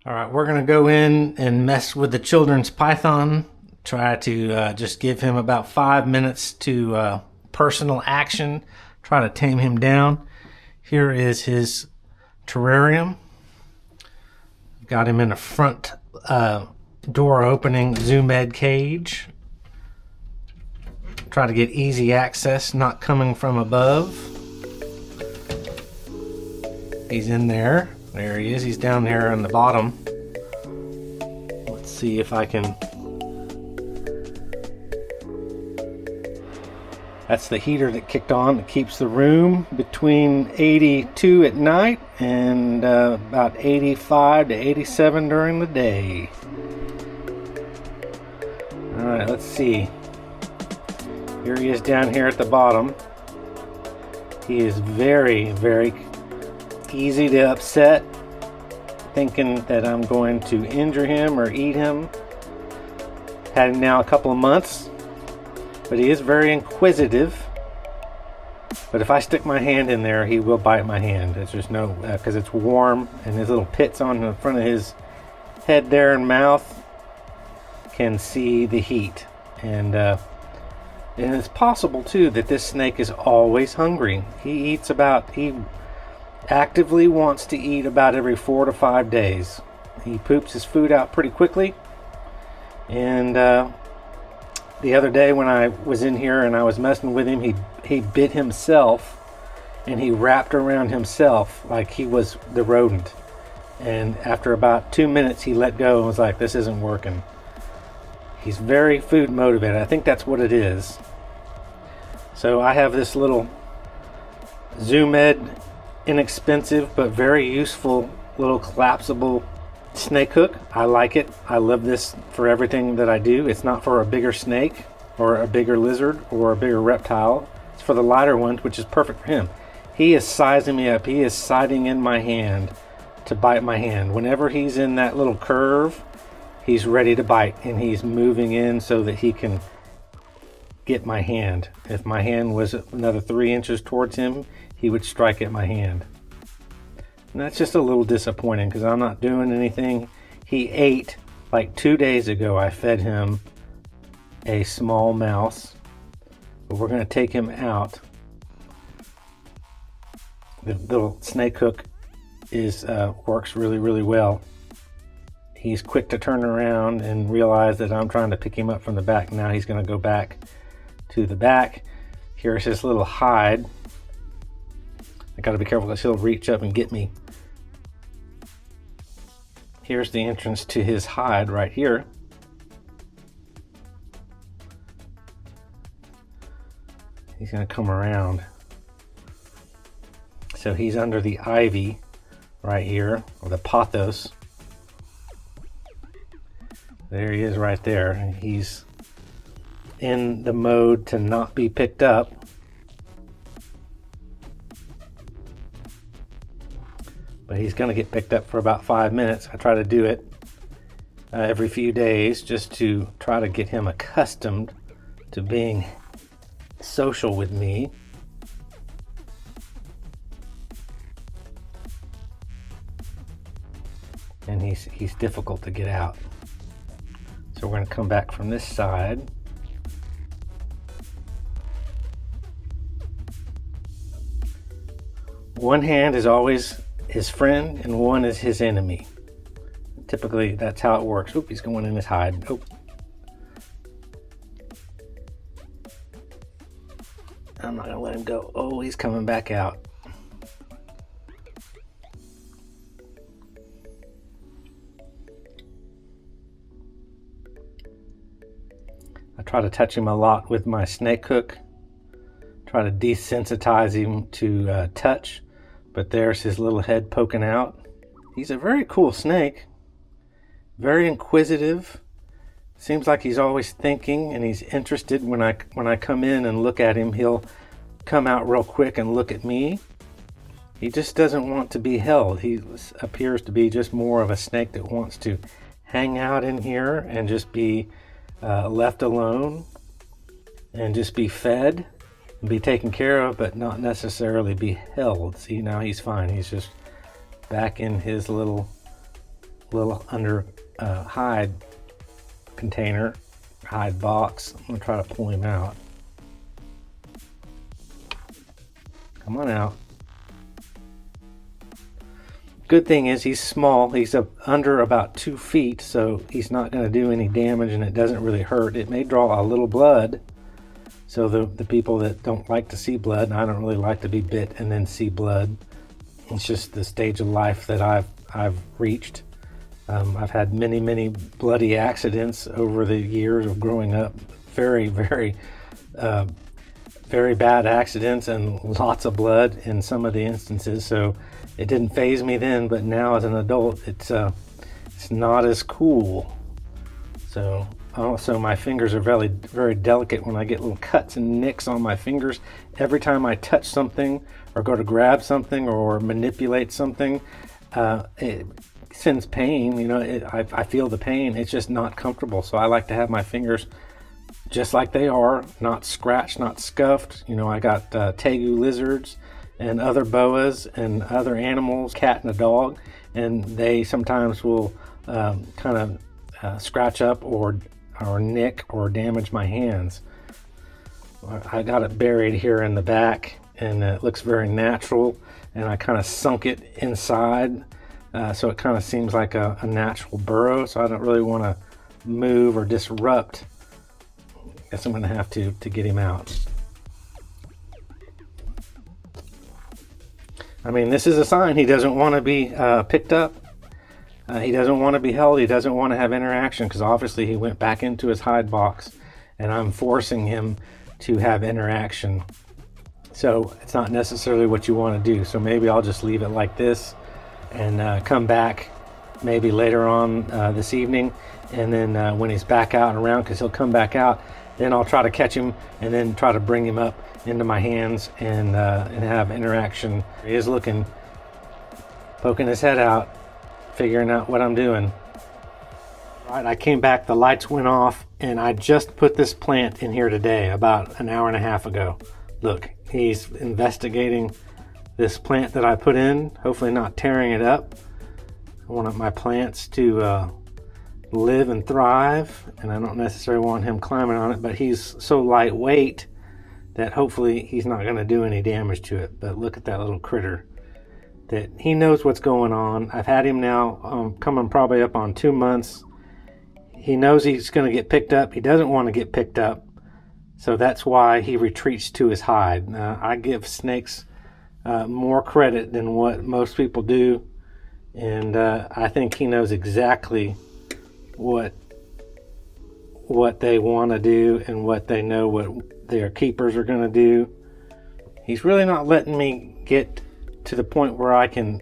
All right, we're going to go in and mess with the children's python. Try to just give him about 5 minutes to personal action. Try to tame him down. Here is his terrarium. Got him in a front door opening Zoo Med cage. Try to get easy access, not coming from above. He's in there. There he is. He's down there on the bottom. Let's see if I can. That's the heater that kicked on that keeps the room between 82 at night and about 85 to 87 during the day. Alright, let's see. Here he is down here at the bottom. He is very, very easy to upset, thinking that I'm going to injure him or eat him. Had him now a couple of months, but he is very inquisitive. But if I stick my hand in there, he will bite my hand. It's just no, because it's warm, and his little pits on the front of his head there and mouth can see the heat. And it's possible too that this snake is always hungry. He actively wants to eat about every 4 to 5 days. He poops his food out pretty quickly. And the other day when I was in here and I was messing with him, he bit himself and he wrapped around himself like he was the rodent. And after about 2 minutes, he let go and was like, this isn't working. He's very food motivated. I think that's what it is. So I have this little Zoo Med inexpensive but very useful little collapsible snake hook. I like it. I love this for everything that I do. It's not for a bigger snake or a bigger lizard or a bigger reptile. It's for the lighter ones, which is perfect for him. He is sizing me up. He is sighting in my hand to bite my hand. Whenever he's in that little curve, he's ready to bite, and he's moving in so that he can get my hand. If my hand was another 3 inches towards him, he would strike at my hand. And that's just a little disappointing because I'm not doing anything. He ate, like 2 days ago, I fed him a small mouse. But we're going to take him out. The little snake hook works really, really well. He's quick to turn around and realize that I'm trying to pick him up from the back. Now he's going to go back to the back. Here's his little hide. I got to be careful because he'll reach up and get me. Here's the entrance to his hide right here. He's going to come around. So he's under the ivy right here, or the pothos. There he is right there. He's in the mode to not be picked up. But he's going to get picked up for about 5 minutes. I try to do it every few days just to try to get him accustomed to being social with me. And he's difficult to get out. So we're going to come back from this side. One hand is always his friend and one is his enemy. Typically that's how it works. Oop, he's going in his hide. Oh. I'm not going to let him go. Oh, he's coming back out. I try to touch him a lot with my snake hook. Try to desensitize him to touch. But there's his little head poking out. He's a very cool snake. Very inquisitive. Seems like he's always thinking and he's interested. When I come in and look at him, he'll come out real quick and look at me. He just doesn't want to be held. He appears to be just more of a snake that wants to hang out in here and just be left alone and just be fed and be taken care of, but not necessarily be held. See, now he's fine. He's just back in his little little under hide container, hide box. I'm gonna try to pull him out. Come on out. Good thing is he's small. He's under about 2 feet, so he's not going to do any damage, and it doesn't really hurt. It may draw a little blood, so the people that don't like to see blood, and I don't really like to be bit and then see blood. It's just the stage of life that I've reached. I've had many bloody accidents over the years of growing up. Very bad accidents and lots of blood in some of the instances. So it didn't faze me then, but now as an adult, it's not as cool. So also my fingers are very delicate when I get little cuts and nicks on my fingers. Every time I touch something or go to grab something or manipulate something, it sends pain. You know, I feel the pain. It's just not comfortable. So I like to have my fingers just like they are, not scratched, not scuffed. You know, I got tegu lizards and other boas and other animals, cat and a dog, and they sometimes will kind of scratch up or nick or damage my hands. I got it buried here in the back, and it looks very natural, and I kind of sunk it inside, so it kind of seems like a natural burrow, so I don't really want to move or disrupt. Guess I'm going to have to get him out. I mean, this is a sign he doesn't want to be picked up. He doesn't want to be held. He doesn't want to have interaction, because obviously he went back into his hide box, and I'm forcing him to have interaction. So it's not necessarily what you want to do. So maybe I'll just leave it like this and come back maybe later on this evening, and then when he's back out and around, because he'll come back out, then I'll try to catch him and then try to bring him up into my hands and have interaction. He is looking, poking his head out, figuring out what I'm doing. All right, I came back, the lights went off, and I just put this plant in here today, about an hour and a half ago. Look, he's investigating this plant that I put in, hopefully not tearing it up. I want my plants to live and thrive, and I don't necessarily want him climbing on it, but he's so lightweight that hopefully he's not going to do any damage to it. But look at that little critter, that he knows what's going on. I've had him now coming probably up on 2 months. He knows he's going to get picked up. He doesn't want to get picked up, so that's why he retreats to his hide. I give snakes more credit than what most people do, and I think he knows exactly what they want to do and what they know what their keepers are going to do. He's really not letting me get to the point where I can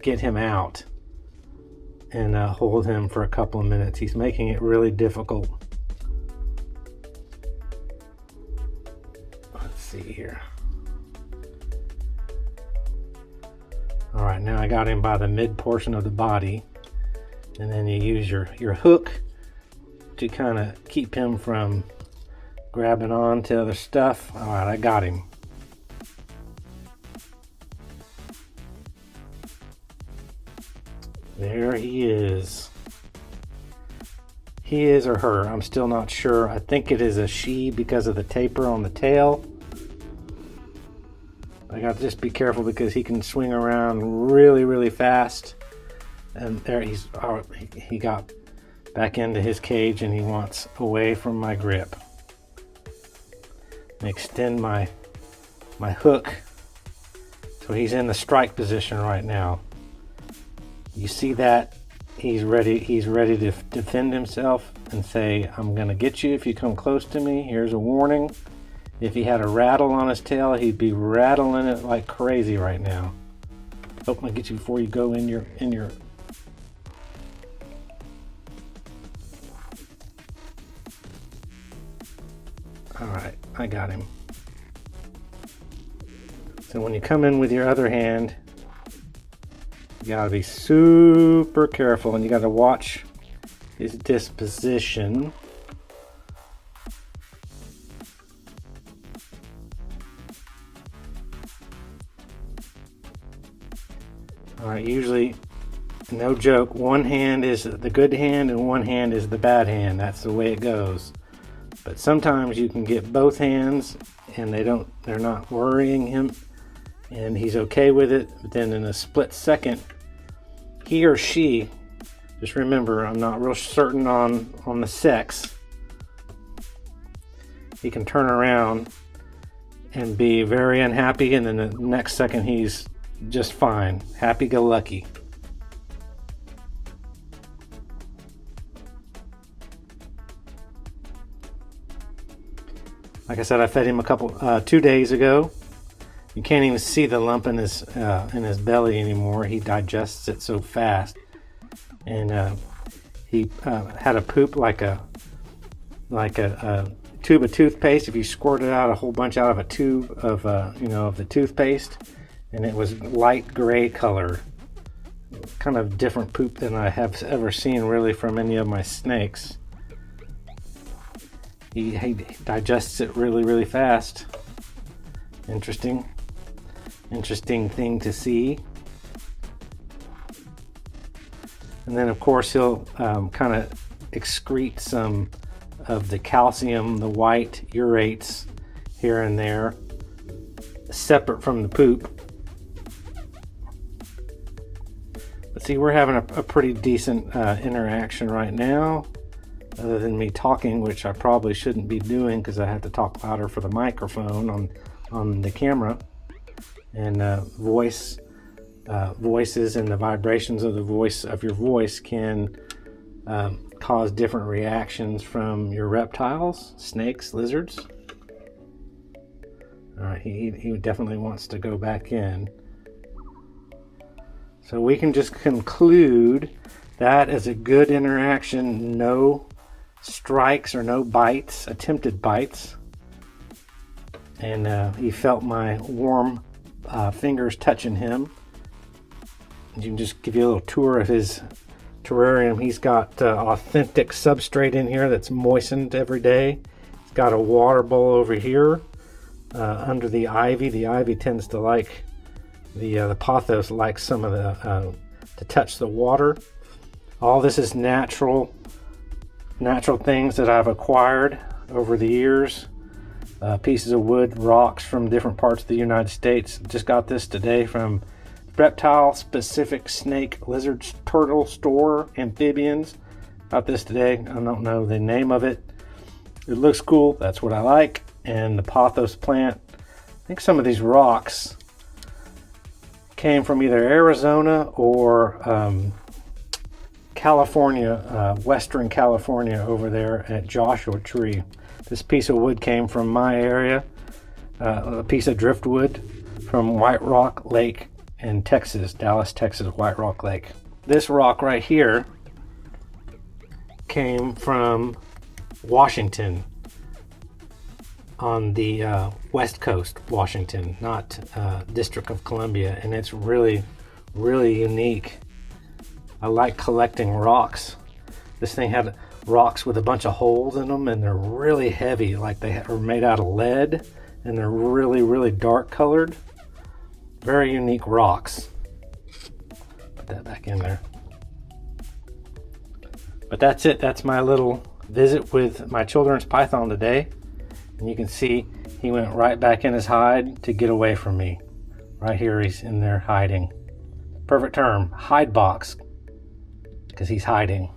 get him out and hold him for a couple of minutes. He's making it really difficult. Let's see here. All right, now I got him by the mid portion of the body, and then you use your hook to kind of keep him from grabbing on to other stuff. All right, I got him. There he is. He is or her, I'm still not sure. I think it is a she because of the taper on the tail. I got to just be careful because he can swing around really fast. And there he got back into his cage, and he wants away from my grip. And extend my hook so he's in the strike position right now. You see that he's ready to defend himself and say, I'm gonna get you if you come close to me. Here's a warning. If he had a rattle on his tail, he'd be rattling it like crazy right now. Hope I'm gonna get you before you go in your All right, I got him. So when you come in with your other hand, you gotta be super careful, and you gotta watch his disposition. All right, usually No joke. One hand is the good hand and one hand is the bad hand. That's the way it goes. But sometimes you can get both hands and they're not worrying him and he's okay with it. But then in a split second, he or she, just remember, I'm not real certain on the sex, he can turn around and be very unhappy, and then the next second he's just fine, happy-go-lucky. Like I said, I fed him 2 days ago. You can't even see the lump in his belly anymore. He digests it so fast, and he had a poop like a tube of toothpaste. If you squirted out a whole bunch out of a tube of the toothpaste, and it was light gray color, kind of different poop than I have ever seen really from any of my snakes. He digests it really, really fast. Interesting thing to see. And then of course he'll kind of excrete some of the calcium, the white urates here and there, separate from the poop. But see, we're having a pretty decent interaction right now, other than me talking, which I probably shouldn't be doing because I have to talk louder for the microphone on the camera. And voices and the vibrations of your voice can cause different reactions from your reptiles, snakes, lizards. All right, he definitely wants to go back in. So we can just conclude that as a good interaction, no strikes or no bites, attempted bites. And he felt my warm fingers touching him. You can just give you a little tour of his terrarium. He's got authentic substrate in here that's moistened every day. He's got a water bowl over here under the ivy. The ivy tends to like the pothos likes some of the to touch the water. All this is natural things that I've acquired over the years. Pieces of wood, rocks from different parts of the United States. Just got this today from Reptile Specific Snake Lizard Turtle Store, Amphibians. Got this today. I don't know the name of it. It looks cool. That's what I like. And the pothos plant. I think some of these rocks came from either Arizona or California, Western California over there at Joshua Tree. This piece of wood came from my area, a piece of driftwood from White Rock Lake in Texas, Dallas, Texas, White Rock Lake. This rock right here came from Washington, on the west coast, Washington, not District of Columbia, and it's really, really unique. I like collecting rocks. This thing had rocks with a bunch of holes in them, and they're really heavy, like they are made out of lead, and they're really, really dark colored. Very unique rocks. Put that back in there. But that's it. That's my little visit with my children's python today. And you can see he went right back in his hide to get away from me. Right here, he's in there hiding. Perfect term, hide box, because he's hiding.